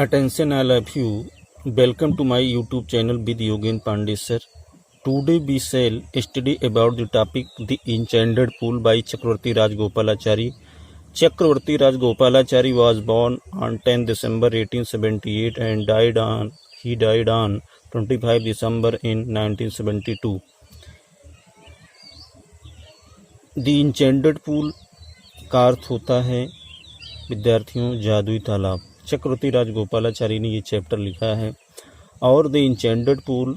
Attention all of you, welcome to my YouTube channel with Yogen Pandey sir. Today we shall study about the topic The Enchanted Pool by Chakravarti Rajagopalachari. Chakravarti Rajagopalachari was born on 10 December 1878 and died on 25 December in 1972. The Enchanted Pool का अर्थ होता है विद्यार्थियों जादुई तालाब। चक्रवर्ती राजगोपालाचारी ने ये chapter लिखा है और द इंचेंटेड पूल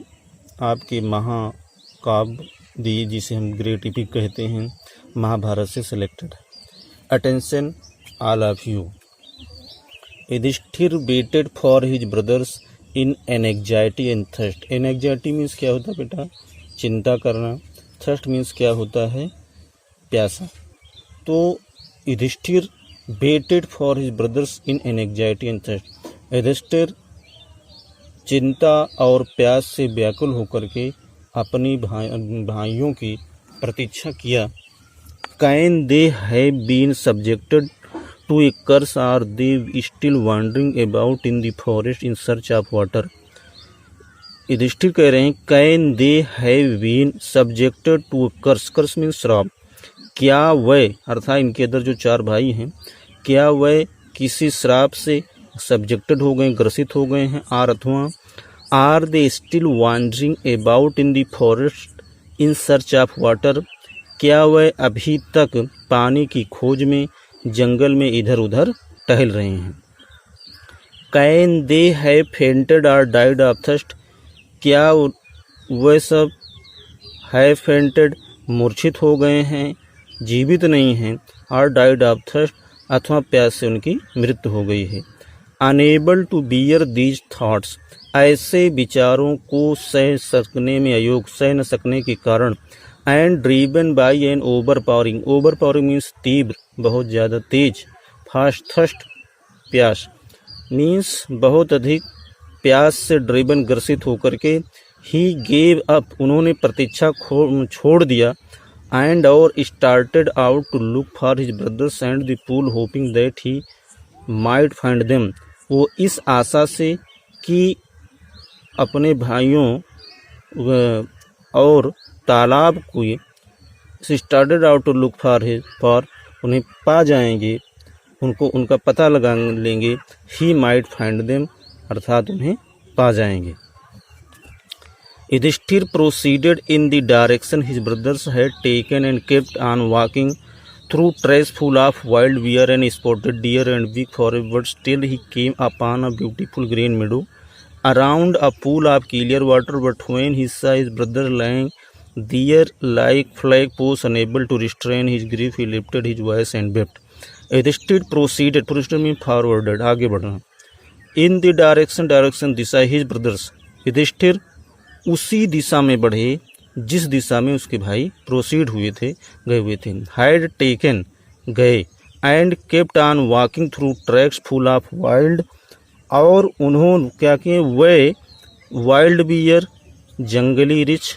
आपके महाकाव्य दी जिसे हम ग्रेट एपिक कहते हैं महाभारत से selected. Attention all of you. Yudhishthir waited for his brothers in anxiety and thirst. Anxiety means क्या होता है बेटा? चिंता करना। थर्स्ट मीन्स क्या होता है? प्यासा। तो Yudhishthir waited for his brothers in anxiety and thirst. Yudhishthir चिंता और प्यास से व्याकुल होकर के अपनी भाइयों की प्रतीक्षा किया। Can they have been subjected to a curse are they still wandering about in the forest in search of water. Yudhishthir कह रहे हैं can they have been subjected to a curse. Curse means श्राप। क्या वह, अर्थात इनके अंदर जो चार भाई हैं, क्या वह किसी श्राप से सब्जेक्टेड हो गए, ग्रसित हो गए हैं? आर अथवा are they still wandering about in the forest in search of water. क्या वह अभी तक पानी की खोज में जंगल में इधर उधर टहल रहे हैं? कैन दे हैव फेंटेड और डाइड ऑफ थर्स्ट। क्या वह सब हैव फेंटेड मूर्छित हो गए हैं, जीवित नहीं हैं, और डाइड ऑफ थर्स्ट अथवा प्यास से उनकी मृत्यु हो गई है। Unable to bear these thoughts. ऐसे विचारों को सह सकने में अयोग, सह न सकने के कारण। And driven by an overpowering. Overpowering means तीव्र, बहुत ज़्यादा तेज। फास्ट थर्स्ट प्यास मीन्स बहुत अधिक प्यास से ड्रीवन ग्रसित होकर के ही गेव अप उन्होंने प्रतीक्षा छोड़ दिया। एंड और started out to look for his brothers and the pool hoping that he might find them. वो इस आशा से कि अपने भाइयों और तालाब को started out to look for उन्हें पा जाएंगे, उनको उनका पता लगा लेंगे। ही माइट फाइंड देम अर्थात उन्हें पा जाएंगे। Yudhishthir proceeded in the direction his brothers had taken and kept on walking through trails full of wild bear and spotted deer and big forest birds till he came upon a beautiful green meadow around a pool of clear water. But when he saw his brother lying there like flagpoles, unable to restrain his grief, he lifted his voice and wept. Yudhishthir proceeded means forwarded, आगे बढ़ना। In the direction Disha his brothers। Yudhishthir उसी दिशा में बढ़े जिस दिशा में उसके भाई proceed हुए थे, गए हुए थे। हैड टेकन गए, and kept on walking through tracks full of wild, और उन्होंने क्या किए? वे वाइल्ड बियर जंगली रिछ,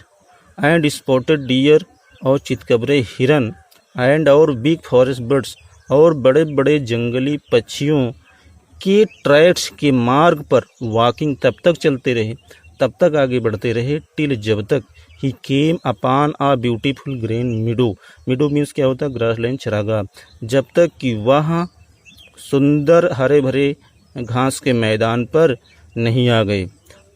एंड स्पॉटेड डियर और चितकबरे हिरन, एंड और बिग फॉरेस्ट बर्ड्स और बड़े बड़े जंगली पक्षियों के ट्रैक्स के मार्ग पर वॉकिंग तब तक चलते रहे, तब तक आगे बढ़ते रहे। टिल जब तक he came upon a beautiful green meadow. Meadow means क्या होता है? ग्रासलैंड, चरागाह। जब तक कि वहाँ सुंदर हरे भरे घास के मैदान पर नहीं आ गए।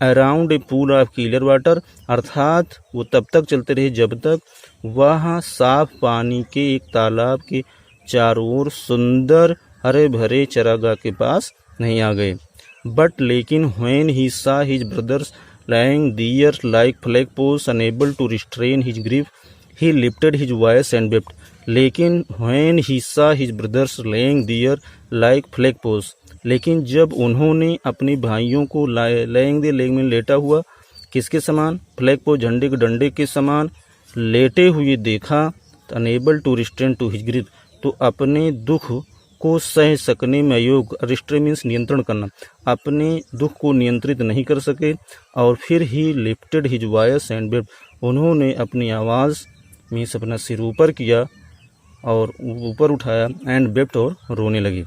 Around a pool of clear water, अर्थात वो तब तक चलते रहे जब तक वहाँ साफ पानी के एक तालाब के चारों ओर सुंदर हरे भरे चरागाह के पास नहीं आ गए। बट लेकिन when he saw his brothers lying there like flagpoles, unable to restrain his grief, he lifted his voice and wept. लेकिन when he saw his brothers lying there like flagpoles, लेकिन जब उन्होंने अपने भाइयों को laying there, लेग में लेटा हुआ, किसके समान? फ्लैगपोल, झंडे के डंडे के समान लेटे हुए देखा। unable to restrain to his grief, तो अपने दुख को सह सकने में अयोग। रिस्ट्रेन मीन्स नियंत्रण करना। अपने दुख को नियंत्रित नहीं कर सके और फिर ही lifted his voice and wept, उन्होंने अपनी आवाज़ मीन्स अपना सिर ऊपर किया और ऊपर उठाया, एंड वेप्ट और रोने लगे।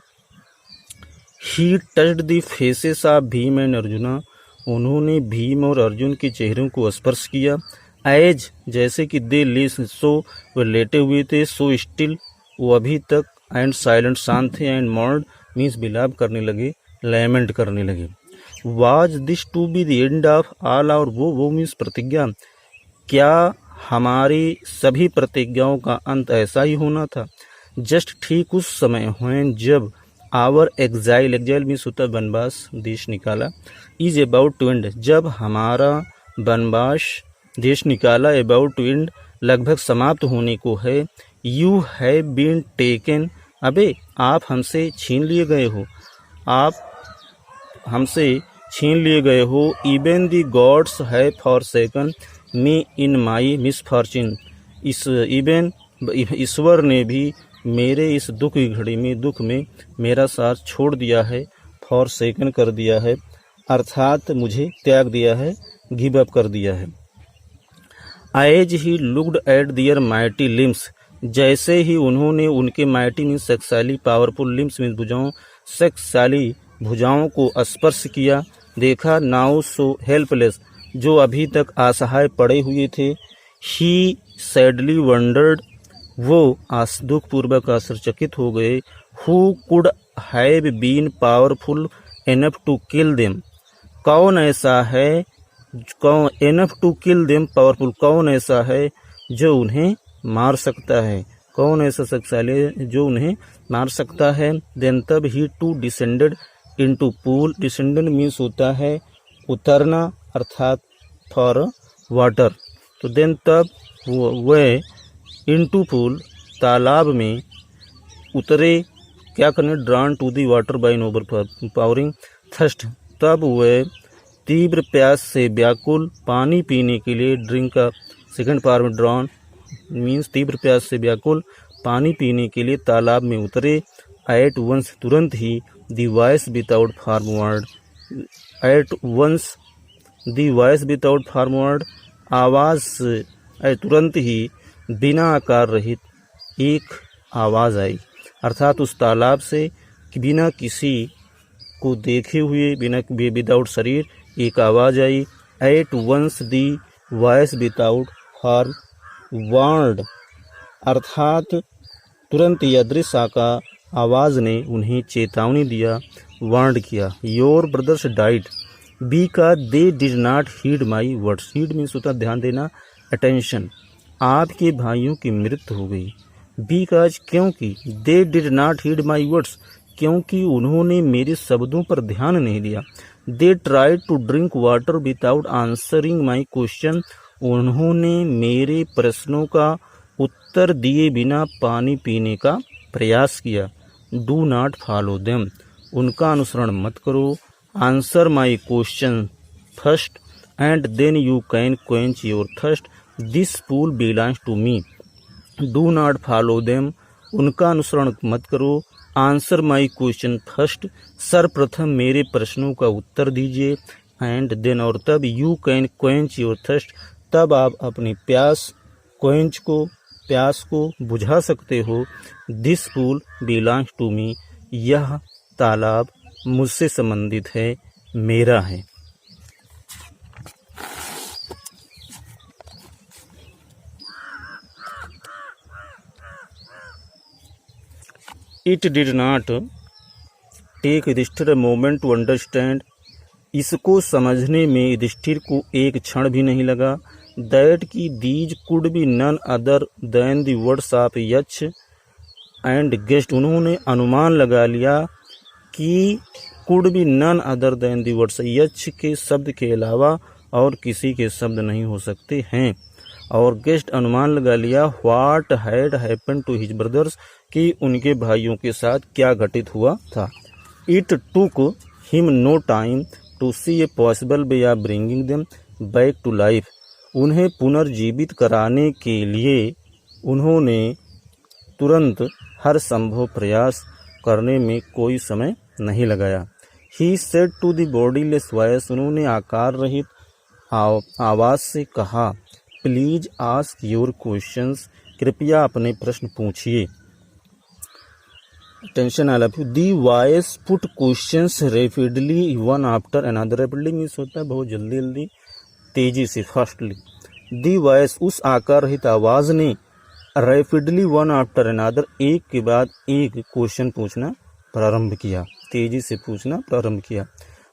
ही touched the faces of Bhim and arjuna, उन्होंने भीम और अर्जुन के चेहरों को स्पर्श किया। एज, जैसे कि दे लिस, सो वे लेटे हुए थे, सो स्टिल, वो अभी तक, एंड साइलेंट, शांत थे, एंड मॉर्ड मीन्स बिलाप करने लगे, लैमेंट करने लगे। Was this to be the end of all our vow means प्रतिज्ञा, क्या हमारी सभी प्रतिज्ञाओं का अंत ऐसा ही होना था। जस्ट ठीक उस समय व्हेन, जब, आवर एग्जाइल मीन्स होता वनवास, देश निकाला, इज अबाउट टू एंड, जब हमारा वनवास देश निकाला, अबाउट टू एंड, लगभग समाप्त होने को है। यू हैव बीन टेकन, अबे आप हमसे छीन लिए गए हो, आप हमसे छीन लिए गए हो। Even the gods have forsaken me in my misfortune, इस इवन ईश्वर ने भी मेरे इस दुख की घड़ी में, दुख में मेरा साथ छोड़ दिया है, फॉरसेकन कर दिया है, अर्थात मुझे त्याग दिया है, गिव अप कर दिया है। As he looked at their mighty limbs, जैसे ही उन्होंने उनके माइटी मीन्स शक्तिशाली, पावरफुल, लिम्स मीन्स भुजाओं, शक्तिशाली भुजाओं को स्पर्श किया, देखा। नाउ सो हेल्पलेस, जो अभी तक असहाय पड़े हुए थे। ही सैडली वंडर्ड, वो दुखपूर्वक आश्चर्यचकित हो गए। Who could have been powerful enough to kill them, कौन ऐसा है, कौन enough to kill them powerful, कौन ऐसा है जो उन्हें मार सकता है, कौन ऐसा शक्तिशाली है जो उन्हें मार सकता है। देन तब he too descended into pool, descended means होता है उतरना, अर्थात फॉर वाटर। तो देन तब वह इनटू पूल, तालाब में उतरे, क्या करने, drawn to the water by an overpowering thirst, तब वह तीव्र प्यास से व्याकुल, पानी पीने के लिए, ड्रिंक का सेकंड पार्ट में ड्रॉन मीन्स तीव्र प्यास से व्याकुल, पानी पीने के लिए तालाब में उतरे। एट वंस, तुरंत ही, the voice without form word, at once the voice without form word, आवाज़, तुरंत ही, बिना आकार रहित एक आवाज़ आई, अर्थात उस तालाब से बिना किसी को देखे हुए, बिना विदाउट शरीर, एक आवाज़ आई। At once the voice without form word, अर्थात तुरंत ही अदृश्य आका आवाज़ ने उन्हें चेतावनी दिया, वार्न किया। Your brothers died because they did not heed my words, heed means होता ध्यान देना, अटेंशन, आपके भाइयों की मृत्यु हो गई। बिकॉज, क्योंकि, they did not heed my words, क्योंकि उन्होंने मेरे शब्दों पर ध्यान नहीं दिया। They tried to drink water without answering my question, उन्होंने मेरे प्रश्नों का उत्तर दिए बिना पानी पीने का प्रयास किया। डू नॉट फॉलो देम, उनका अनुसरण मत करो। Answer my question first and then you can quench your thirst, this pool belongs to me. Do not follow them, उनका अनुसरण मत करो। आंसर माई क्वेश्चन फर्स्ट, सर्वप्रथम मेरे प्रश्नों का उत्तर दीजिए। एंड देन, और तब, you can quench your thirst, तब आप अपनी प्यास, क्वेंच को, प्यास को बुझा सकते हो। This pool belongs to me, यह तालाब मुझसे संबंधित है, मेरा है। It did not take Yudhishthira a moment to understand, इसको समझने में युधिष्ठिर को एक क्षण भी नहीं लगा। दैट की these could be none other than the words of Yaksha and guessed, उन्होंने अनुमान लगा लिया कि could be none other than the words, Yaksha के शब्द के अलावा और किसी के शब्द नहीं हो सकते हैं। और गेस्ट, अनुमान लगा लिया, what had happen to his brothers, कि उनके भाइयों के साथ क्या घटित हुआ था। It took him no time to see a possible way of bringing them back to life, उन्हें पुनर्जीवित कराने के लिए उन्होंने तुरंत हर संभव प्रयास करने में कोई समय नहीं लगाया। He said to the bodiless voice, उन्होंने आकार रहित आवाज़ से कहा, प्लीज आस्क योर क्वेश्चंस, कृपया अपने प्रश्न पूछिए। Tension I love you. The voice put questions rapidly one after another. Rapidly means होता है बहुत जल्दी जल्दी, तेजी से, फास्टली। दी वॉइस उस आकार रहित आवाज ने रैपिडली वन आफ्टर अनदर एक के बाद एक क्वेश्चन पूछना प्रारंभ किया, तेजी से पूछना प्रारंभ किया।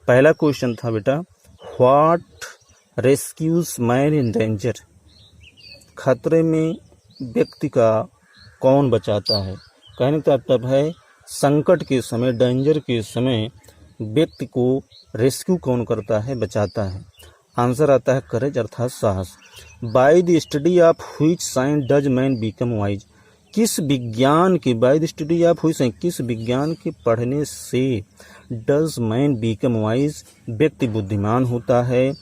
पहला क्वेश्चन था बेटा, what rescues man in danger. खतरे में व्यक्ति का कौन बचाता है। कहने का मतलब है संकट के समय, डेंजर के समय व्यक्ति को रेस्क्यू कौन करता है, बचाता है। आंसर आता है करेज अर्थात साहस। By the study of which science does man become wise. किस विज्ञान के, by the study of which science, किस विज्ञान के पढ़ने से डज मैन बिकम वाइज, व्यक्ति बुद्धिमान होता है।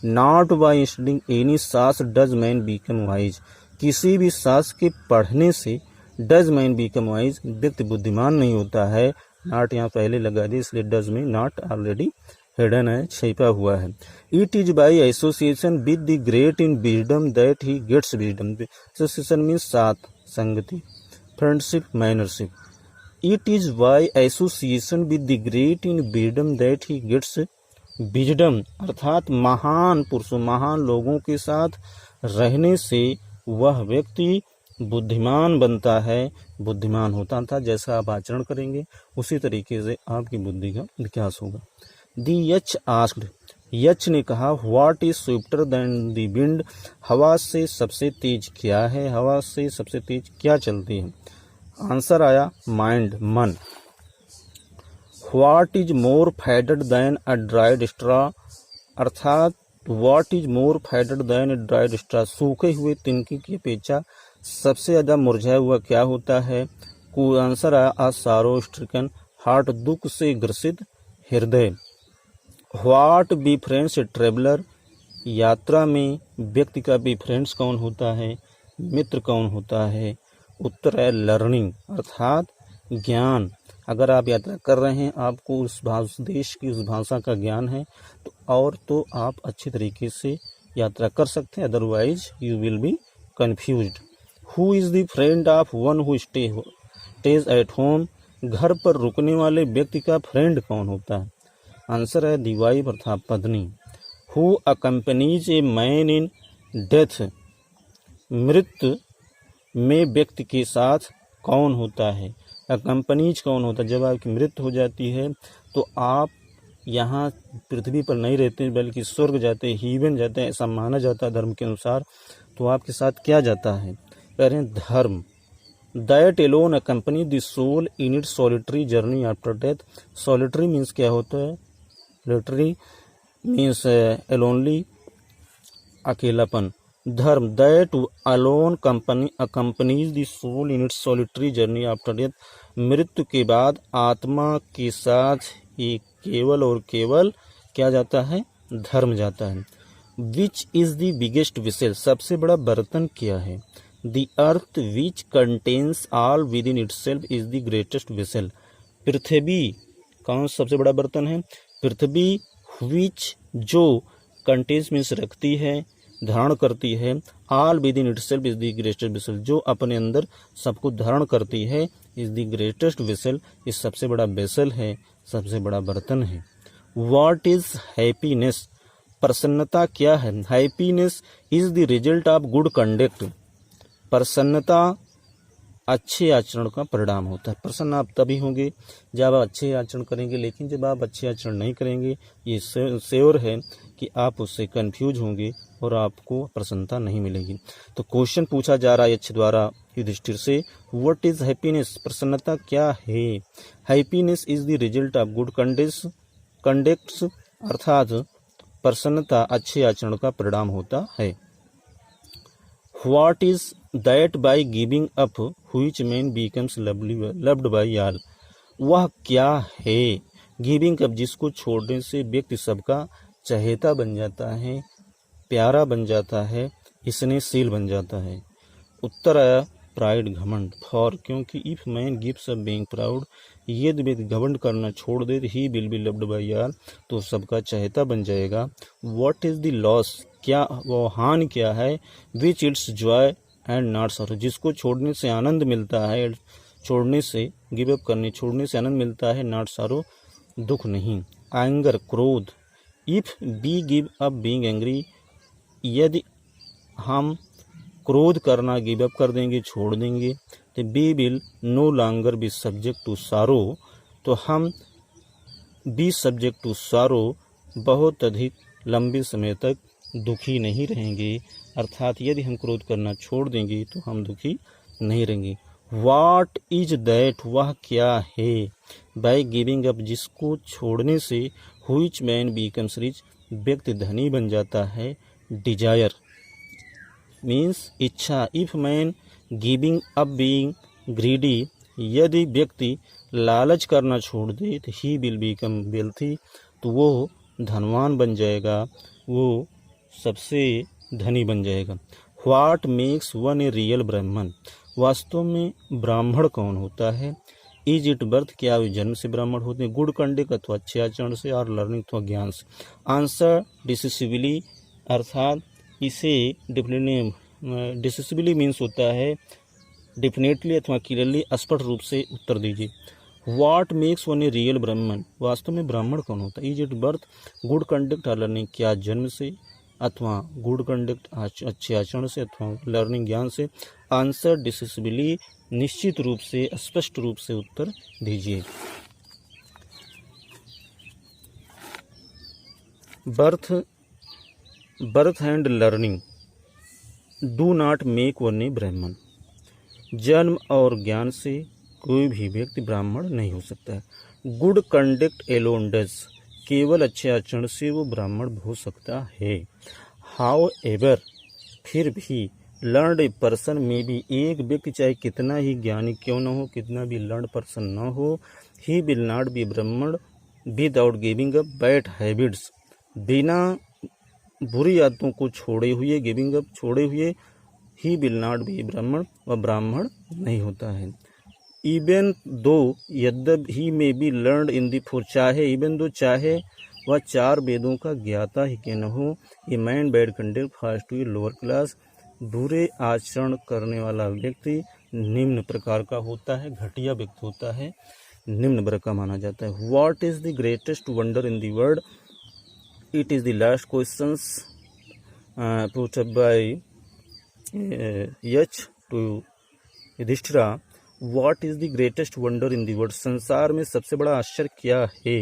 नॉट बाय स्टडिंग एनी शास्त्र डज मैन बिकम वाइज। किसी भी शास्त्र के पढ़ने से डज मैन बिकम वाइज, व्यक्ति बुद्धिमान नहीं होता है। नॉट यहाँ पहले लगा दी इसलिए डज में नॉट ऑलरेडी हिडन है, छिपा हुआ है। It is by association with the great in wisdom that he gets wisdom. Association means साथ, संगति, friendship, mannership. It is by association with the great in wisdom that he gets wisdom, अर्थात महान पुरुषों, महान लोगों के साथ रहने से वह व्यक्ति बुद्धिमान बनता है, बुद्धिमान होता था। जैसा आप आचरण करेंगे उसी तरीके से आपकी बुद्धि का विकास होगा। दी यच आस्क्ड, यच ने कहा, what is swifter than the wind. हवा से सबसे तेज क्या है, हवा से सबसे तेज क्या चलती है। आंसर आया माइंड, मन। What is more faded than a dried straw, अर्थात what is more faded than a dried straw, सूखे हुए तिनके की अपेक्षा सबसे ज्यादा मुरझाया हुआ क्या होता है। को आंसर आया अ सारो स्ट्रिकन हार्ट, दुख से ग्रसित हृदय। व्हाट बी फ्रेंड्स ट्रेवलर, यात्रा में व्यक्ति का बी फ्रेंड्स कौन होता है, मित्र कौन होता है। उत्तर है लर्निंग, अर्थात ज्ञान। अगर आप यात्रा कर रहे हैं, आपको उस देश की उस भाषा का ज्ञान है तो आप अच्छी तरीके से यात्रा कर सकते हैं, otherwise you will be confused. Who is the friend of one who stays at home, घर पर रुकने वाले व्यक्ति का फ्रेंड कौन होता है। आंसर है दी वाइफ अर्थात पत्नी। Who accompanies a man in death, मृत्यु में व्यक्ति के साथ कौन होता है। अकम्पनीज कौन होता है, जब आपकी मृत्यु हो जाती है तो आप यहाँ पृथ्वी पर नहीं रहते बल्कि स्वर्ग जाते हैं, हीवन जाते हैं, ऐसा माना जाता है धर्म के अनुसार। तो आपके साथ क्या जाता है, कह रहे हैं धर्म। That alone accompany the soul in its solitary journey after death. Solitary means क्या होता है, सॉलिटरी मीन्स एलोनली, अकेलापन। Dharma that alone accompanies the soul in its solitary journey after death, मृत्यु के बाद आत्मा के साथ ये केवल और केवल क्या जाता है, धर्म जाता है। Which is the biggest vessel, सबसे बड़ा बर्तन क्या है। The earth which contains all within itself is the greatest vessel, पृथ्वी कौन सबसे बड़ा बर्तन है। पृथ्वी विच जो कंटेन्स मीन्स रखती है, धारण करती है, all within itself is the greatest vessel, जो अपने अंदर सबको धारण करती है, इज द ग्रेटेस्ट वेसल, इस सबसे बड़ा वेसल है, सबसे बड़ा बर्तन है। व्हाट इज हैप्पीनेस, प्रसन्नता क्या है। Happiness is the result of good conduct, प्रसन्नता अच्छे आचरण का परिणाम होता है। प्रसन्न आप तभी होंगे जब आप अच्छे आचरण करेंगे, लेकिन जब आप अच्छे आचरण नहीं करेंगे ये श्योर है कि आप उससे कंफ्यूज होंगे और आपको प्रसन्नता नहीं मिलेगी। तो क्वेश्चन पूछा जा रहा है यक्ष द्वारा युधिष्ठिर से, व्हाट इज हैप्पीनेस, प्रसन्नता क्या है। Happiness is the result of good conducts, अर्थात प्रसन्नता अच्छे आचरण का परिणाम होता है। What is that by giving up which man becomes loved by all, वह क्या है। गिविंग अप जिसको छोड़ने से व्यक्ति सबका चहेता बन जाता है, प्यारा बन जाता है, स्नेहशील बन जाता है। उत्तर आया प्राइड, घमंड। फॉर क्योंकि if man gives up being proud, यदि व्यक्ति घमंड करना छोड़ दे, he will be loved by all, तो सबका चहेता बन जाएगा। व्हाट इज द लॉस, क्या वो हानि क्या है। Which it's joy and not sorrow, जिसको छोड़ने से आनंद मिलता है छोड़ने से, गिव अप करने छोड़ने से आनंद मिलता है, नॉट सारो दुख नहीं। एंगर क्रोध, if we give up being angry, यदि हम क्रोध करना गिव अप कर देंगे, छोड़ देंगे, तो we will no longer be subject to sorrow, तो हम बी सब्जेक्ट टू सारो बहुत अधिक लंबे समय तक दुखी नहीं रहेंगे। अर्थात यदि हम क्रोध करना छोड़ देंगे तो हम दुखी नहीं रहेंगे। वाट इज दैट, वह क्या है, बाय गिविंग अप, जिसको छोड़ने से, हुईच मैन बिकम्स रिच, व्यक्ति धनी बन जाता है। डिजायर मीन्स इच्छा, if man giving up being greedy, यदि व्यक्ति लालच करना छोड़ दे तो ही विल बिकम वेल्थी, तो वो धनवान बन जाएगा, वो सबसे धनी बन जाएगा। What makes one a real ब्राह्मण, वास्तव में ब्राह्मण कौन होता है। इज इट बर्थ, क्या वे जन्म से ब्राह्मण होते हैं। गुड कंडक्ट अथवा अच्छे आचरण से, और लर्निंग अथवा ज्ञान से। आंसर डिसिसिबली, अर्थात इसे डिसिसिबली मीन्स होता है डेफिनेटली अथवा क्लियरली, स्पष्ट रूप से उत्तर दीजिए। What makes one a real ब्राह्मण, वास्तव में ब्राह्मण कौन होता है। Is it birth, good conduct और लर्निंग, क्या जन्म से अथवा गुड कंडक्ट अच्छे आचरण से, अथवा लर्निंग ज्ञान से। आंसर डिसिसिबली, निश्चित रूप से, स्पष्ट रूप से उत्तर दीजिए। Birth and learning do not make one a Brahmin, जन्म और ज्ञान से कोई भी व्यक्ति ब्राह्मण नहीं हो सकता है। गुड कंडक्ट एलोन डज, केवल अच्छे आचरण से वो ब्राह्मण हो सकता है। हाउ एवर, फिर भी, लर्नड ए पर्सन में भी, एक व्यक्ति चाहे कितना ही ज्ञानी क्यों न हो, कितना भी लर्नड पर्सन न हो, ही विल नॉट बी ब्राह्मण without giving up bad habits, बिना बुरी आदतों को छोड़े हुए, गिविंग अप छोड़े हुए, ही विल नॉट बी ब्राह्मण, वह ब्राह्मण नहीं होता है। इवन दो, यद्यपि ही में बी लर्नड इन दी फोर, चाहे इवन दो, चाहे वह चार वेदों का ज्ञाता ही क्यों न हो। A man bad conduct fast to a lower class, बुरे आचरण करने वाला व्यक्ति निम्न प्रकार का होता है, घटिया व्यक्ति होता है, निम्न वर्ग का माना जाता है। What is the greatest wonder in the world, it is the last questions put up by Yaksha to Yudhishthira. What is the greatest wonder in the world, संसार में सबसे बड़ा आश्चर्य क्या है।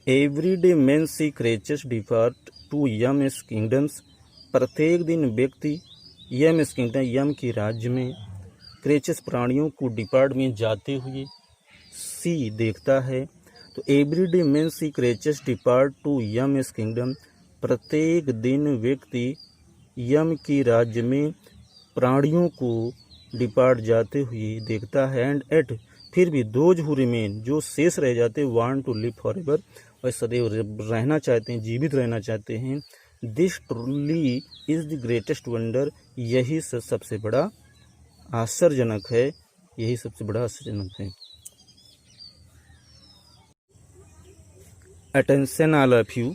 Every day men see creatures depart to Yama kingdoms, प्रत्येक दिन व्यक्ति यम किंगडम, यम के राज्य में, क्रेचस प्राणियों को डिपार्ट में जाते हुए, सी देखता है, तो every day men see creatures depart to Yama kingdom, प्रत्येक दिन व्यक्ति यम के राज्य में प्राणियों को डिपार्ट जाते हुए देखता है। एंड एट, फिर भी, दोज हु रिमेन, जो शेष रह जाते, want to live forever, वह सदैव रहना चाहते हैं, जीवित रहना चाहते हैं। This truly is the greatest wonder, यही सबसे बड़ा आश्चर्यजनक है, यही सबसे बड़ा आश्चर्यजनक है। Attention all of you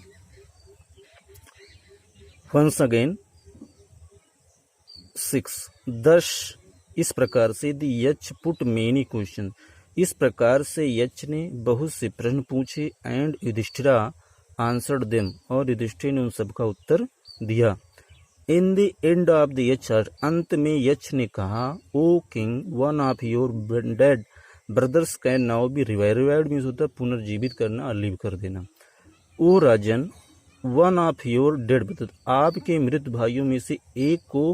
once again. 6 दस, इस प्रकार से the Yaksha put many question, इस प्रकार से यच ने बहुत से प्रश्न पूछे। एंड युधिष्ठिरा आंसर्ड देम, और युधिष्ठिर ने उन सबका उत्तर दिया। In the end of the Yaksha, अंत में यच ने कहा, O king, one of your dead brothers can now be revived, revived means होता है पुनर्जीवित करना, अलिव कर देना। ओ राजन, one of your dead brother, आपके मृत भाइयों में से एक को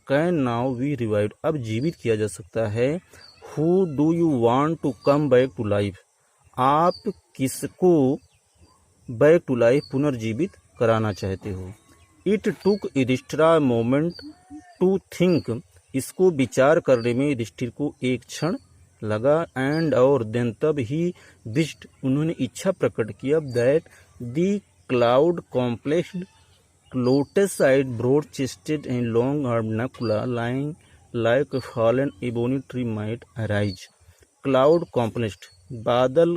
कैन नाउ बी रिवाइव्ड, अब जीवित किया जा सकता है। Who do you want to come back to life, आप किसको बैक टू लाइफ पुनर्जीवित कराना चाहते हो। It took Yudhishthira moment to think, इसको विचार करने में युधिष्ठिर को एक क्षण लगा। एंड और देन, तब ही विश्ड, उन्होंने इच्छा प्रकट किया, that the cloud complexed lotus-eyed, broad-chested and long-armed Nakula, lying like a fallen ebony tree, might arise. Cloud complex, बादल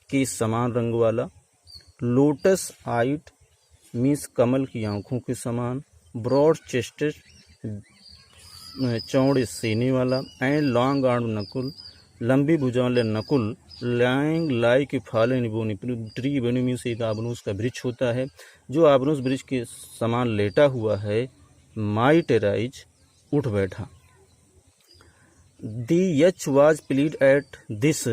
के समान रंग वाला, lotus-eyed मीन्स कमल की आंखों के समान, broad-chested चौड़े सीने वाला, and long-armed नकुल लंबी भुजाओं वाले Nakul, lying like a fallen bony tree, bony means एक आबनूस का वृक्ष होता है जो आबनूस वृक्ष के समान लेटा हुआ है। माइट राइज, उठ बैठा। The Yaksha was pleased at this,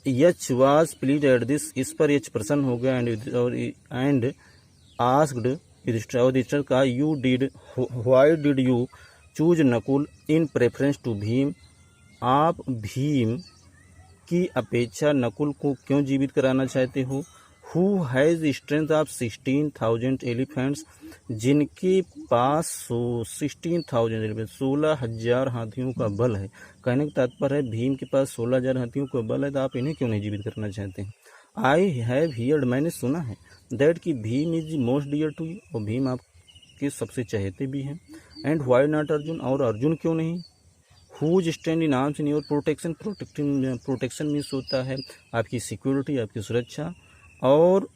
Yaksha was pleased at this, इस पर यच प्रसन्न हो गया एंड आस्क्ड युधिष्ठिर का you did why did you choose Nakul in preference to Bhim, आप भीम की अपेक्षा नकुल को क्यों जीवित कराना चाहते हो। Who has strength of 16,000 elephants, जिनके पास 16,000 एलिफेंट 16,000 हाथियों का बल है। कहने का तात्पर्य है भीम के पास 16,000 हाथियों का बल है तो आप इन्हें क्यों नहीं जीवित करना चाहते हैं। आई हैव हियर्ड, मैंने सुना है, दैट कि Bhim is most dear to you, और भीम आपके सबसे चहेते भी हैं। एंड वाई नॉट अर्जुन, और अर्जुन क्यों नहीं। Whose stand in arms in your protection, protection means होता है आपकी सिक्योरिटी, आपकी सुरक्षा। और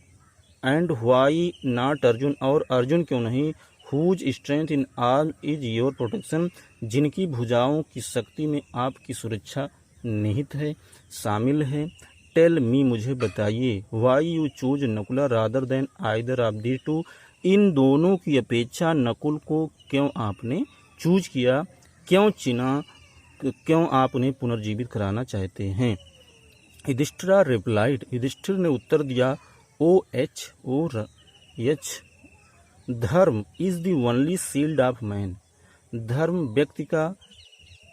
एंड वाई नॉट अर्जुन, और अर्जुन क्यों नहीं। Whose strength in arm is your protection, जिनकी भुजाओं की शक्ति में आपकी सुरक्षा निहित है, शामिल है। टेल मी, मुझे बताइए, why you choose Nakula rather than either of the two, इन दोनों की अपेक्षा नकुल को क्यों आपने चूज किया, क्यों चुना, क्यों आप उन्हें पुनर्जीवित कराना चाहते हैं। युधिष्ठिर रिप्लाइड, युधिष्ठिर ने उत्तर दिया, ओ एच, धर्म is the only shield of man, धर्म व्यक्ति का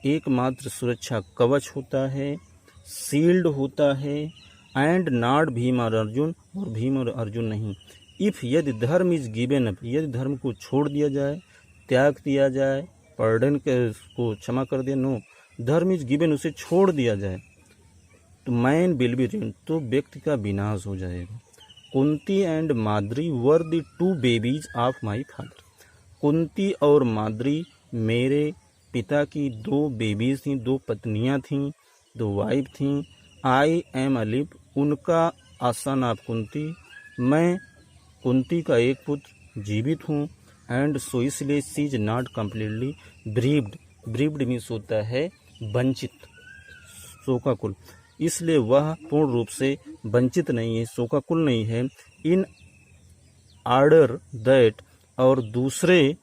एकमात्र सुरक्षा कवच होता है, शील्ड होता है। एंड नॉट भीम और अर्जुन, और भीम और अर्जुन नहीं। इफ यदि धर्म इज गिवन अप, यदि धर्म को छोड़ दिया जाए, त्याग दिया जाए, पर्डन को क्षमा कर दिया, नो धर्म इज गिवन, उसे छोड़ दिया जाए तो मैन विल बी रूइंड, तो व्यक्ति का विनाश हो जाएगा। Kunti and Madri were the 2 babies of my father, Kunti और माद्री मेरे पिता की 2 बेबीज थीं, 2 पत्नियां थीं, 2 वाइफ थीं। आई एम अलिव, उनका आसन ऑफ कुंती, मैं कुंती का एक पुत्र जीवित हूँ। एंड सो इसलिए सी इज नॉट कम्प्लीटली ब्रीव्ड, ब्रीव्ड मीन्स होता है वंचित, शोकाकुल, इसलिए वह पूर्ण रूप से वंचित नहीं है, शोकाकुल नहीं है। इन आर्डर दैट, और दूसरे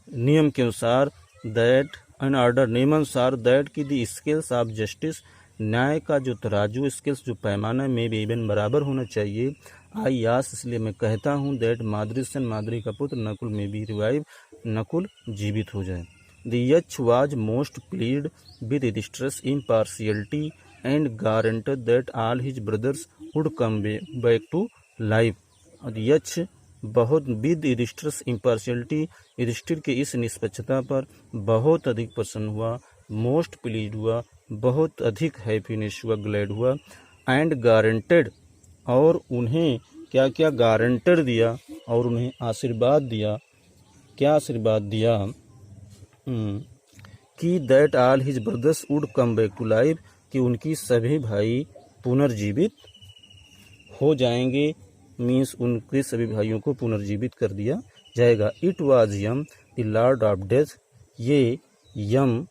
नियम के अनुसार, दैट एन आर्डर नियमानुसार, दैट की द स्केल्स ऑफ जस्टिस, न्याय का जो तराजू, स्केल्स जो पैमाना में भी इवन बराबर होना चाहिए। आई यास, इसलिए मैं कहता हूँ, दैट माद्रीसन, माद्री का पुत्र नकुल में भी रिवाइव, नकुल जीवित हो जाए। The Yaksha was most pleased with Yudhishthir's impartiality and guaranteed that all his brothers would come back to life। और यच बहुत विद युधिष्ठिर's impartiality, युधिष्ठिर के इस निष्पक्षता पर बहुत अधिक प्रसन्न हुआ, मोस्ट प्लीड हुआ, बहुत अधिक हैप्पीनेस हुआ, ग्लैड हुआ। एंड गारंटेड, और उन्हें क्या क्या गारंटेड दिया, और उन्हें आशीर्वाद दिया, क्या आशीर्वाद दिया कि that all his brothers would come back to life, कि उनकी सभी भाई पुनर्जीवित हो जाएंगे, मीन्स उनके सभी भाइयों को पुनर्जीवित कर दिया जाएगा। It was Yama the lord of death, ये यम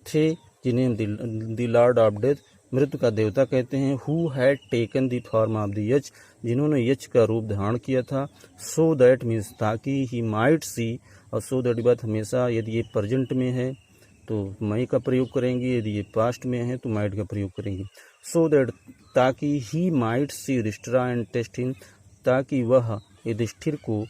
थे जिन्हें द लॉर्ड ऑफ डेथ, मृत्यु का देवता कहते हैं। Who had taken the form of the यच, जिन्होंने यच का रूप धारण किया था। सो दैट मीन्स ताकि, ही माइट सी, और सो दैट बात हमेशा, यदि ये प्रेजेंट में है तो मई का प्रयोग करेंगे, यदि ये पास्ट में है तो माइट का प्रयोग करेंगे। सो दैट, ताकि, he might see Yudhishthira and test him, ताकि वह युधिष्ठिर को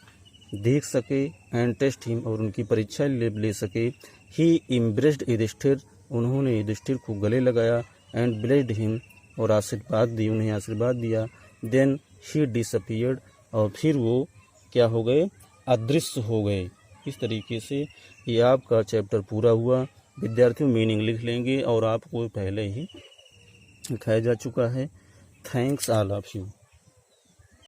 देख सके, एंड टेस्ट हिम, और उनकी परीक्षा ले सके। ही इम्ब्रेस्ड युधिष्ठिर, उन्होंने युधिष्ठिर को गले लगाया। एंड ब्लेस्ड हिम, और आशीर्वाद दी, उन्हें आशीर्वाद दिया। देन ही डिसअपीयर्ड, और फिर वो क्या हो गए, अदृश्य हो गए। इस तरीके से ये आपका चैप्टर पूरा हुआ। विद्यार्थियों मीनिंग लिख लेंगे और आपको पहले ही लिखाया जा चुका है। Thanks all of you.